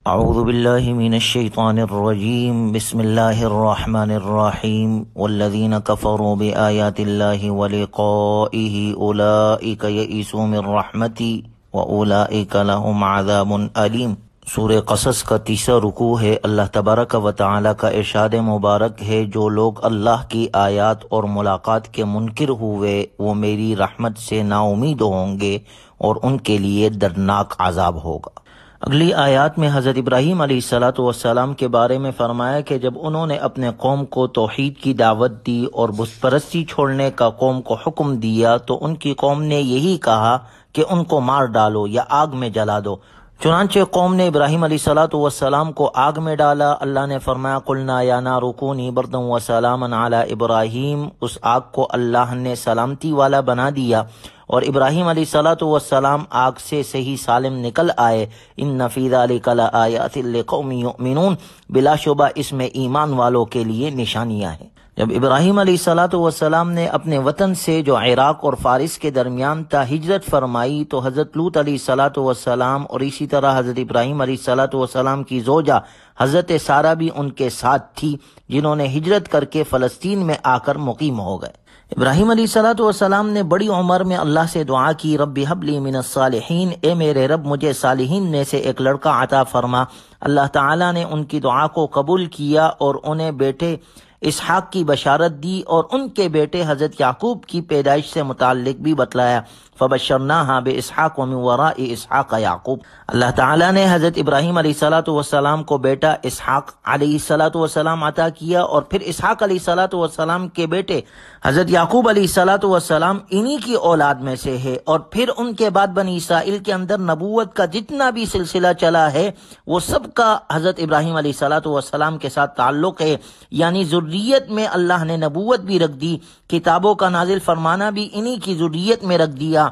اعوذ باللہ من الشیطان الرجیم بسم اللہ الرحمن الرحیم والذین کفروا بآیات اللہ ولقائہ اولئک یئسوا من رحمتی واولئک لهم عذاب علیم۔ سورہ قصص کا تیسرا رکوع ہے۔ اللہ تبارک و تعالی کا ارشاد مبارک ہے، جو لوگ اللہ کی آیات اور ملاقات کے منکر ہوئے وہ میری رحمت سے نا امید ہوں گے اور ان کے لیے دردناک عذاب ہوگا۔ اگلی آیات میں حضرت ابراہیم علیہ السلام کے بارے میں فرمایا کہ جب انہوں نے اپنے قوم کو توحید کی دعوت دی اور بت پرستی چھوڑنے کا قوم کو حکم دیا تو ان کی قوم نے یہی کہا کہ ان کو مار ڈالو یا آگ میں جلا دو۔ چنانچہ قوم نے ابراہیم علیہ السلام کو آگ میں ڈالا۔ اللہ نے فرمایا قلنا یا نار کونی بردا وسلاما علی ابراہیم، اس آگ کو اللہ نے سلامتی والا بنا دیا اور ابراہیم علیہ السلام آگ سے صحیح سالم نکل آئے۔ ان فی ذلک لآیات لقوم یؤمنون، بلا شبہ اس میں ایمان والوں کے لیے نشانیاں ہیں۔ جب ابراہیم علیہ السلام نے اپنے وطن سے جو عراق اور فارس کے درمیان تھا ہجرت فرمائی تو حضرت لوط علیہ السلام اور اسی طرح حضرت ابراہیم علیہ السلام کی زوجہ حضرت سارہ بھی ان کے ساتھ تھی، جنہوں نے ہجرت کر کے فلسطین میں آ کر مقیم ہو گئے۔ ابراہیم علیہ السلام نے بڑی عمر میں اللہ سے دعا کی، رب ہب لی من الصالحین، اے میرے رب مجھے صالحین میں سے ایک لڑکا عطا فرما۔ اللہ تعالیٰ نے ان کی دعا کو قبول کیا اور انہیں بیٹے اسحاق کی بشارت دی اور ان کے بیٹے حضرت یعقوب کی پیدائش سے متعلق بھی بتلایا۔ فبشرناها باسحاق ومن وراء اسحاق یعقوب۔ اللہ تعالیٰ نے حضرت ابراہیم علیہ السلام کو بیٹا اسحاق علیہ السلام عطا کیا اور پھر اسحاق علیہ السلام کے بیٹے حضرت یعقوب علیہ السلام انہی کی اولاد میں سے ہے، اور پھر ان کے بعد بنی اسرائیل کے اندر نبوت کا جتنا بھی سلسلہ چلا ہے وہ سب کا حضرت ابراہیم علیہ السلام کے ساتھ تعلق ہے، یعنی ذریت میں اللہ نے نبوت بھی رکھ دی، کتابوں کا نازل فرمانا بھی انہی کی ذریت میں رکھ دیا۔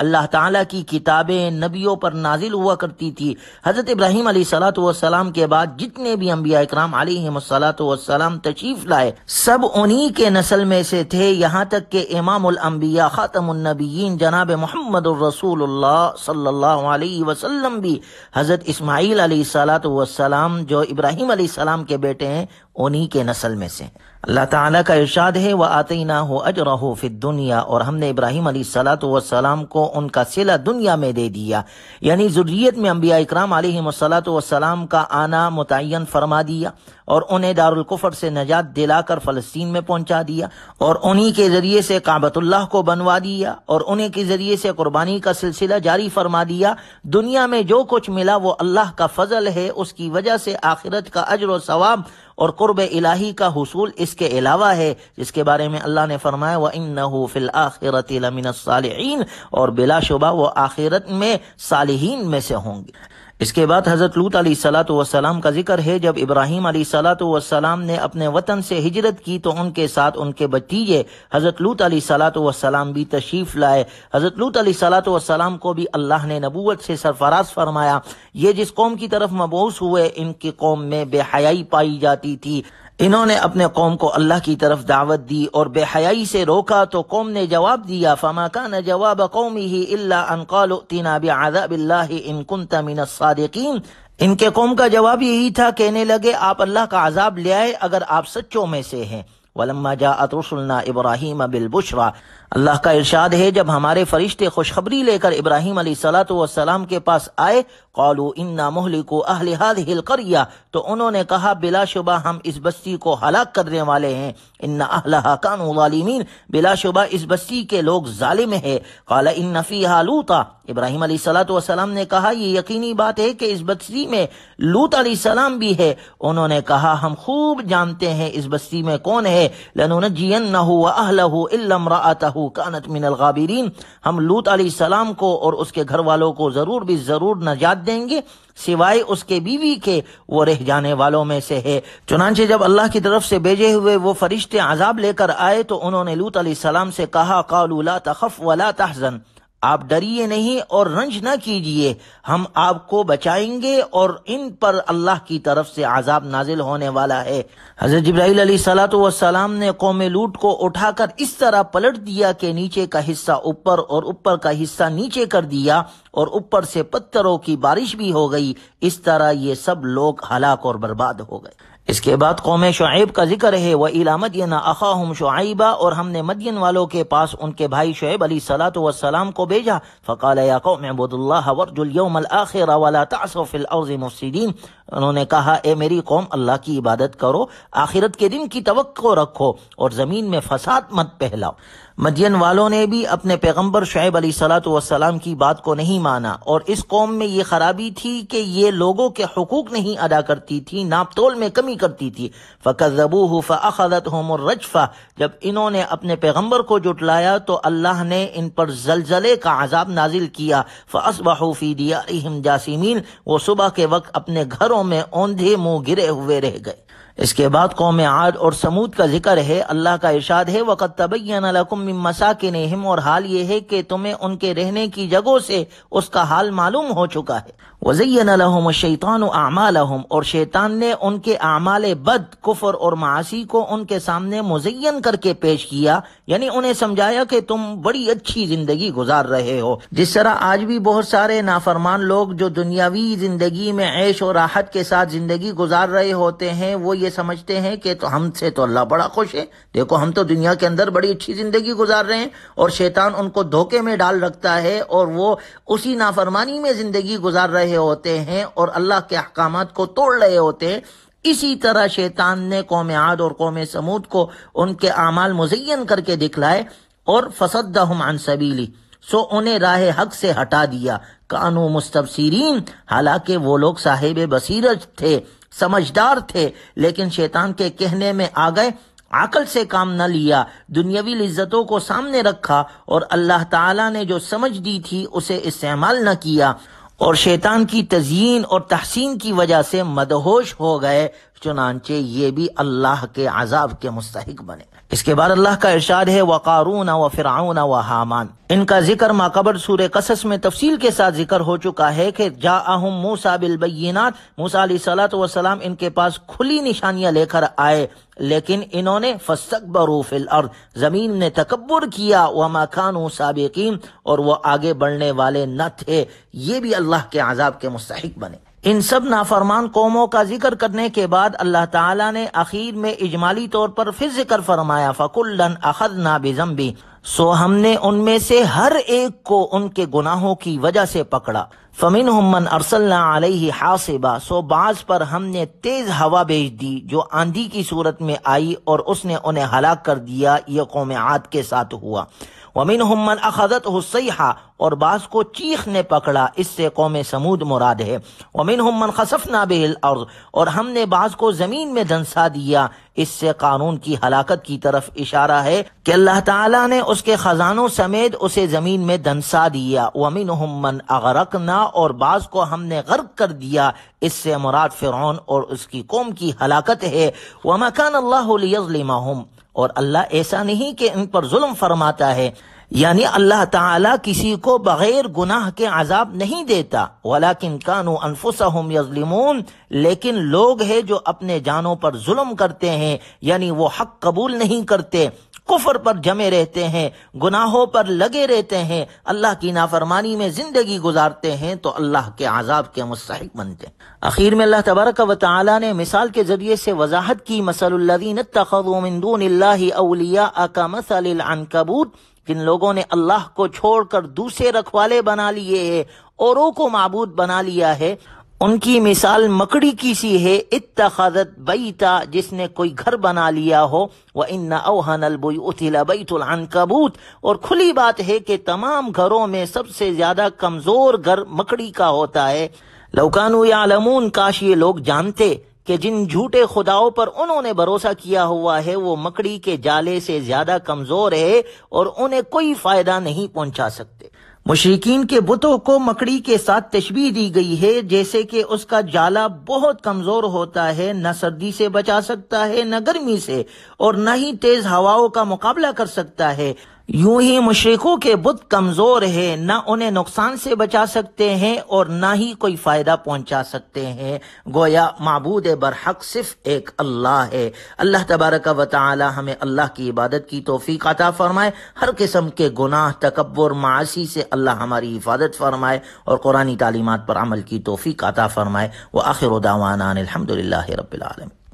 اللہ تعالیٰ کی کتابیں نبیوں پر نازل ہوا کرتی تھی۔ حضرت ابراہیم علیہ السلام کے بعد جتنے بھی انبیاء اکرام علیہ السلام تشریف لائے سب انہی کے نسل میں سے تھے، یہاں تک کہ امام الانبیاء خاتم النبیین جناب محمد الرسول اللہ صلی اللہ علیہ وسلم بھی حضرت اسماعیل علیہ السلام جو ابراہیم علیہ السلام کے بیٹے ہیں انہی کے نسل میں سے۔ اللہ تعالیٰ کا ارشاد ہے وَآتَيْنَاهُ أَجْرَهُ فِي الدُّنْيَا، اور ہم نے ابراہیم علیہ السلام کو ان کا صلہ دنیا میں دے دیا، یعنی ذریت میں انبیاء اکرام علیہ السلام کا آنا متعین فرما دیا اور انہیں دارالکفر سے نجات دلا کر فلسطین میں پہنچا دیا، اور انہی کے ذریعے سے کعبۃ اللہ کو بنوا دیا، اور انہی کے ذریعے سے قربانی کا سلسلہ جاری فرما دیا۔ دنیا میں جو کچھ ملا وہ اللہ کا فضل ہے، اس کی وجہ سے آخرت کا اجر و ثواب اور قرب الہی کا حصول اس کے علاوہ ہے، جس کے بارے میں اللہ نے فرمایا وَإِنَّهُ فِي الْآخِرَةِ لَمِنَ الصَّالِحِينَ، اور بلا شبہ وہ آخرت میں صالحین میں سے ہوں گے۔ اس کے بعد حضرت لوط علیہ السلام کا ذکر ہے۔ جب ابراہیم علیہ السلام نے اپنے وطن سے ہجرت کی تو ان کے ساتھ ان کے بھتیجے حضرت لوط علیہ السلام بھی تشریف لائے۔ حضرت لوط علیہ السلام کو بھی اللہ نے نبوت سے سرفراز فرمایا۔ یہ جس قوم کی طرف مبعوث ہوئے ان کی قوم میں بے حیائی پائی جاتی تھی، انہوں نے اپنے قوم کو اللہ کی طرف دعوت دی اور بے حیائی سے روکا تو قوم نے جواب دیا فَمَا كَانَ جَوَابَ قَوْمِهِ إِلَّا أَنْ قَالُوا ائْتِنَا بِعَذَابِ اللَّهِ إِن كُنتَ مِنَ الصَّادِقِينَ۔ ان کے قوم کا جواب یہی تھا، کہنے لگے آپ اللہ کا عذاب لے آئے اگر آپ سچوں میں سے ہیں۔ وَلَمَّا جَاءَتْ رُسُلُنَا إِبْرَاهِيمَ بِالْبُشْرَى، اللہ کا ارشاد ہے جب ہمارے فرشتے خوشخبری لے کر ابراہیم علیہ السلام کے پاس آئے قالوا انا مہلکو اہل هذه القریہ، تو انہوں نے کہا بلا شبہ ہم اس بستی کو ہلاک کرنے والے ہیں، ان اہلها كانوا ظالمین، بلا شبہ اس بستی کے لوگ ظالم ہیں۔ قال ان فیہا لوطا، ابراہیم علیہ السلام نے کہا یہ یقینی بات ہے کہ اس بستی میں لوط علیہ السلام بھی ہے۔ انہوں نے کہا ہم خوب جانتے ہیں اس بستی میں کون ہے، لننجینہ واہلہ الا امرأتہ كانت من الغابرین، ہم لوط علیہ السلام کو اور اس کے گھر والوں کو ضرور بھی ضرور نجات دیں گے سوائے اس کے بیوی کے، وہ رہ جانے والوں میں سے ہے۔ چنانچہ جب اللہ کی طرف سے بھیجے ہوئے وہ فرشتے عذاب لے کر آئے تو انہوں نے لوط علیہ السلام سے کہا قالوا لا تخف ولا تحزن، آپ ڈریے نہیں اور رنج نہ کیجیے، ہم آپ کو بچائیں گے اور ان پر اللہ کی طرف سے عذاب نازل ہونے والا ہے۔ حضرت جبرائیل علیہ الصلوۃ والسلام نے قوم لوط کو اٹھا کر اس طرح پلٹ دیا کہ نیچے کا حصہ اوپر اور اوپر کا حصہ نیچے کر دیا، اور اوپر سے پتھروں کی بارش بھی ہو گئی، اس طرح یہ سب لوگ ہلاک اور برباد ہو گئے۔ اس کے بعد قوم شعیب کا ذکر ہے، وَإِلَىٰ مَدْيَنَ أَخَاهُمْ شُعَيْبًا، اور ہم نے مدین والوں کے پاس ان کے بھائی شعیب علیہ الصلوۃ والسلام کو بھیجا، فَقَالَ يَا قَوْمِ اعْبُدُوا اللَّهَ وَارْجُوا الْيَوْمَ الْآخِرَ وَلَا تَعْثُوا فِي الْأَرْضِ مُفْسِدِينَ۔ انہوں نے کہا، اے میری قوم، اللہ کی عبادت کرو، آخرت کے دن کی توقع رکھو اور زمین میں فساد مت پھیلاؤ۔ مدین والوں نے بھی اپنے پیغمبر شعیب علیہ الصلوۃ والسلام کی بات کو نہیں مانا، اور اس قوم میں یہ خرابی تھی کہ یہ لوگوں کے حقوق نہیں ادا کرتی تھی، ناپ تول میں کمی کرتی تھی۔ فَكَذَّبُوهُ فَأَخَذَتْهُمُ الرَّجْفَةُ، جب انہوں نے اپنے پیغمبر کو جھٹلایا تو اللہ نے ان پر زلزلے کا عذاب نازل کیا۔ فَأَصْبَحُوا فِي دِيَارِهِمْ جَاثِمِينَ، وہ صبح کے وقت اپنے گھروں میں اوندھے منہ گرے ہوئے رہ گئے۔ اس کے بعد قوم عاد اور سمود کا ذکر ہے۔ اللہ کا ارشاد ہے، وَقَدْ تَبَيَّنَ لَكُم مِّن مَّسَاكِنِهِمْ، اور حال یہ ہے کہ تمہیں ان کے رہنے کی جگہوں سے اس کا حال معلوم ہو چکا ہے۔ وَزَيَّنَ لَهُمُ الشَّيْطَانُ أَعْمَالَهُمْ، اور شیطان نے ان کے اعمال بد، کفر اور معاصی کو ان کے سامنے مزین کر کے پیش کیا، یعنی انہیں سمجھایا کہ تم بڑی اچھی زندگی گزار رہے ہو۔ جس طرح آج بھی بہت سارے نافرمان لوگ جو دنیاوی زندگی میں عیش و راحت کے ساتھ زندگی گزار رہے ہوتے ہیں، وہ یہ سمجھتے ہیں کہ تو ہم سے تو اللہ بڑا خوش ہے، دیکھو ہم تو دنیا کے اندر بڑی اچھی زندگی گزار رہے ہیں، اور شیطان ان کو دھوکے میں ڈال رکھتا ہے اور وہ اسی نافرمانی میں زندگی گزار رہے ہوتے ہیں اور اللہ کے احکامات کو توڑ رہے ہوتے ہیں۔ اسی طرح شیطان نے قوم عاد اور قوم سمود کو ان کے اعمال مزین کر کے دکھلائے، اور فصدہم عن سبیلی، سو انہیں راہ حق سے ہٹا دیا۔ کانوا مستبصرین، حالانکہ وہ لوگ صاحب بصیرت تھے، سمجھدار تھے، لیکن شیطان کے کہنے میں آ گئے، عقل سے کام نہ لیا، دنیاوی لذتوں کو سامنے رکھا، اور اللہ تعالیٰ نے جو سمجھ دی تھی اسے استعمال نہ کیا، اور شیطان کی تزیین اور تحسین کی وجہ سے مدہوش ہو گئے، چنانچہ یہ بھی اللہ کے عذاب کے مستحق بنے۔ اس کے بعد اللہ کا ارشاد ہے، وقارون وفرعون وحامان، ان کا ذکر ماقبل سورہ قصص میں تفصیل کے ساتھ ذکر ہو چکا ہے کہ جاءہم موسیٰ بالبینات، موسیٰ علیہ الصلوۃ والسلام ان کے پاس کھلی نشانیاں لے کر آئے، لیکن انہوں نے فاستکبروا فی الارض، زمین نے تکبر کیا، وما کانوا سابقین، اور وہ آگے بڑھنے والے نہ تھے، یہ بھی اللہ کے عذاب کے مستحق بنے۔ ان سب نافرمان قوموں کا ذکر کرنے کے بعد اللہ تعالیٰ نے اخیر میں اجمالی طور پر پھر ذکر فرمایا، فَكُلًّا أَخَذْنَا بِذَنبِهِ، سو ہم نے ان میں سے ہر ایک کو ان کے گناہوں کی وجہ سے پکڑا۔ فَمِنْهُمْ مَنْ أَرْسَلْنَا عَلَيْهِ حَاصِبًا، سو بعض پر ہم نے تیز ہوا بھیج دی جو آندھی کی صورت میں آئی اور اس نے انہیں ہلاک کر دیا، یہ قوم عاد کے ساتھ ہوا۔ وَمِنْهُمْ مَنْ أَخَذَتْهُ الصَّيْحَةُ، اور بعض کو چیخ نے پکڑا، اس سے قوم سمود مراد ہے۔ وَمِنْهُمْ مَنْ خَسَفْنَا بِهِ الْأَرْضَ، اور ہم نے بعض کو زمین میں دھنسا دیا، اس سے قارون کی ہلاکت کی طرف اشارہ ہے کہ اللہ تعالیٰ نے اس کے خزانوں سمیت اسے زمین میں دھنسا دیا۔ وَمِنْهُمْ مَنْ أَغْرَقْنَا، اور بعض کو ہم نے غرق کر دیا، اس سے مراد فرعون اور اس کی قوم کی ہلاکت ہے۔ وَمَا كَانَ اللَّهُ لِيَظْلِمَهُمْ، اور اللہ ایسا نہیں کہ ان پر ظلم فرماتا ہے، یعنی اللہ تعالیٰ کسی کو بغیر گناہ کے عذاب نہیں دیتا، وَلَكِنْ كَانُوا أَنفُسَهُمْ يَظْلِمُونَ، لیکن لوگ ہیں جو اپنے جانوں پر ظلم کرتے ہیں، یعنی وہ حق قبول نہیں کرتے، کفر پر جمے رہتے ہیں، گناہوں پر لگے رہتے ہیں، اللہ کی نافرمانی میں زندگی گزارتے ہیں، تو اللہ کے عذاب کے مستحق بنتے ہیں۔ اخیر میں اللہ تبارک و تعالی نے مثال کے ذریعے سے وضاحت کی، مثل الذین اتخذوا من دون اللہ اولیاء کمثل العنکبوت، جن لوگوں نے اللہ کو چھوڑ کر دوسرے رکھوالے بنا لیے ہیں، اوروں کو معبود بنا لیا ہے، ان کی مثال مکڑی کی سی ہے، اتخذت بیتا، جس نے کوئی گھر بنا لیا ہو، وَإِنَّ أَوْهَنَ الْبُيُوتِ لَبَيْتُ الْعَنْكَبُوتِ، اور کھلی بات ہے کہ تمام گھروں میں سب سے زیادہ کمزور گھر مکڑی کا ہوتا ہے۔ لَوْ كَانُوا يَعْلَمُونَ، کاش یہ لوگ جانتے کہ جن جھوٹے خداؤں پر انہوں نے بھروسہ کیا ہوا ہے وہ مکڑی کے جالے سے زیادہ کمزور ہے اور انہیں کوئی فائدہ نہیں پہنچا سکتے۔ مشرکین کے بتوں کو مکڑی کے ساتھ تشبیہ دی گئی ہے، جیسے کہ اس کا جالا بہت کمزور ہوتا ہے، نہ سردی سے بچا سکتا ہے نہ گرمی سے، اور نہ ہی تیز ہواؤں کا مقابلہ کر سکتا ہے۔ یوں ہی مشرکوں کے بت کمزور ہے، نہ انہیں نقصان سے بچا سکتے ہیں اور نہ ہی کوئی فائدہ پہنچا سکتے ہیں، گویا معبود برحق صرف ایک اللہ ہے۔ اللہ تبارک و تعالی ہمیں اللہ کی عبادت کی توفیق عطا فرمائے، ہر قسم کے گناہ، تکبر، معاصی سے اللہ ہماری حفاظت فرمائے اور قرآنی تعلیمات پر عمل کی توفیق عطا فرمائے۔ وآخر دعوانا ان الحمد للہ رب العالمین۔